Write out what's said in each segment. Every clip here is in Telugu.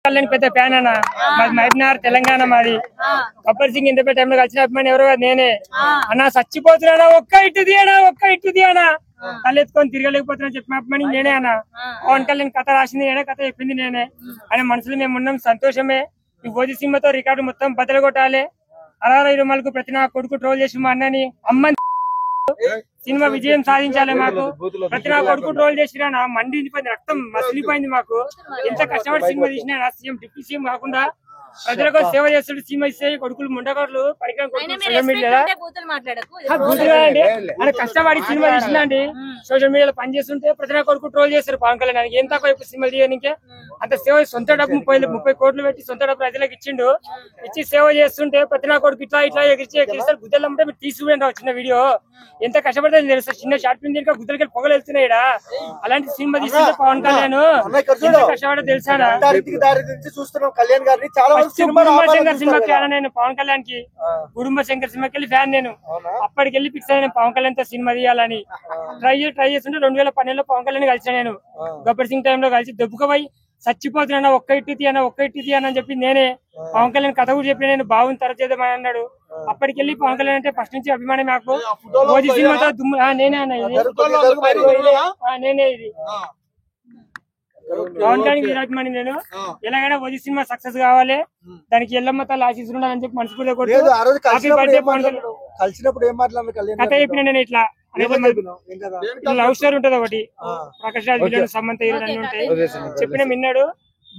పెద్ద ఫ్యాన్ అన్న మాది మహబూబ్నగర్ తెలంగాణ మాది. గబ్బర్ సింగ్ ఇంత టైంలో కలిసిన అభిమాని ఎవరో నేనే అన్న. చచ్చిపోతున్నా ఒక్క ఇట్టుది అన్న తలెత్తుకొని తిరగలేకపోతున్నా చెప్పిన అభిమాని నేనే అన్న. పవన్ కళ్యాణ్ కథ రాసింది నేనే, కథ చెప్పింది నేనే. ఆయన మనసులో మేము ఉన్నాం, సంతోషమే. ఈ ఓజీ సినిమాతో రికార్డు మొత్తం బద్దలు కొట్టాలి. 60 ప్రతి నా కొడుకు ట్రోల్ చేసి మా అన్నని అమ్మ సినిమా విజయం సాధించాలి. మాకు ప్రతి నా కొడుకు ట్రోల్ చేసినా నా మండిపోయింది, రక్తం మసిలిపోయింది. మాకు ఎంత కష్టపడి సినిమా తీసినా సీఎం డిప్యూటీ సీఎం కాకుండా ప్రజలకు సేవ చేస్తాడు. సినిమా ఇస్తే కొడుకులు ముండగోర్లు పరికరం సోషల్ మీడియా కష్టపడి సినిమా తీసినా అండి. సోషల్ మీడియాలో పనిచేస్తుంటే ప్రతి నా కొడుకు ట్రోల్ చేస్తారు. పవన్ కళ్యాణ్ ఏం తక్కువ సినిమా తీయడానికే అంత సేవ. సొంత డబ్బు 30 కోట్లు పెట్టి సొంత డబ్బు ప్రజలకు ఇచ్చిండు. ఇచ్చి సేవ చేస్తుంటే ప్రతి నా కొడుకు ఇట్లా ఎగిరిస్తారు. గుద్దలు అమ్మంటే మీరు తీసుకుంటే చిన్న వీడియో ఎంత కష్టపడుతుంది తెలుసు. చిన్న షార్ట్ ఫిల్మ్ దీనికి గుద్దలకి పొగలు వెళ్తున్నాయి. అలాంటి సినిమా తీసుకుంటే పవన్ కళ్యాణ్ ఎంత కష్టపడి తెలుసా. శంకర్ సినిమా ఫ్యాన్ నేను పవన్ కళ్యాణ్ కి. కుటుంబ శంకర్ సినిమాకి వెళ్ళి ఫ్యాన్ నేను. అప్పటికెళ్ళి ఫిక్స్ అయినా పవన్ కళ్యాణ్ తో సినిమా తీయాలని ట్రై చేస్తుంటే 2012లో పవన్ కళ్యాణ్ కలిసిన నేను. గబ్బర్ సింగ్ టైంలో కలిసి దెబ్బకపోయి చచ్చిపోతున్నా ఒక్క ఇట్టు తీయని అని చెప్పి నేనే. పవన్ కళ్యాణ్ కథ కూడా చెప్పి నేను బాగుంది తర్వాత చేద్దామని అన్నాడు. అప్పటికెళ్ళి పవన్ కళ్యాణ్ అంటే ఫస్ట్ నుంచి అభిమానం నాకు. ఓజీ సినిమాతో నేనే అన్న నేనే ఇది పవన్ కళ్యాణ్ అభిమాని నేను. ఎలాగైనా ఓజీ సినిమా సక్సెస్ కావాలి, దానికి ఎల్లమ్మ తల్లి ఆశీస్సులు ఉండాలని చెప్పి మనస్ఫూర్తిగా కథ చెప్పిన నేను. ఇట్లా లవ్ స్టోరీ ఉంటది ఒకటి, ప్రకాష్ రాజ్ విలన్, సమంత హీరోలు అన్ని ఉంటాయి. చెప్పిన విన్నాడు,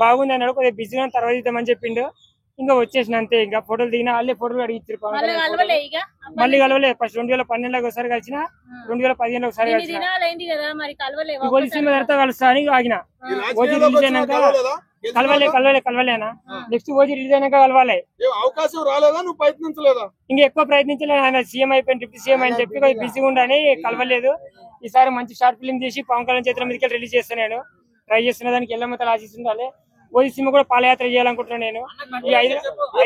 బాగుంది అన్నాడు. కొద్దిగా బిజీగా తర్వాత ఇద్దామని చెప్పిండు. ఇంకా వచ్చేసిన అంతే. ఇంకా ఫోటోలు దిగినా వాళ్ళే ఫోటోలు అడిగిచ్చారు. మళ్ళీ కలవలే. ఫస్ట్ 2012లో ఒకసారి కలిసిన, 2015లో ఒకసారి కలిసిన. ఓజీ సినిమా తర్వాత కలుస్తా అని ఆగిన. ఓజీ రిలీజ్ అయినాక కలవలేనా. నెక్స్ట్ ఓజీ రిలీజ్ అయినాక కలవాలి. అవకాశం రాలేదా, నువ్వు ప్రయత్నించలేదా? ఇంకా ఎక్కువ ప్రయత్నించలేదు. ఆయన సీఎం అయిపోయింది, డిప్యూటీ సీఎం అని చెప్పి కొంచెం బిజీగా ఉండని కలవలేదు. ఈసారి మంచి షార్ట్ ఫిల్మ్ తీసి పవన్ కళ్యాణ్ చేతుల మీదకి రిలీజ్ చేస్తాను నేను. ట్రై చేస్తున్న దానికి ఎల్లమ్మ తల్లి ఆశీస్సులు ఉండాలి. ఓజీ సినిమా కూడా పాదయాత్ర చేయాలనుకుంటున్నాను నేను. ఈ 5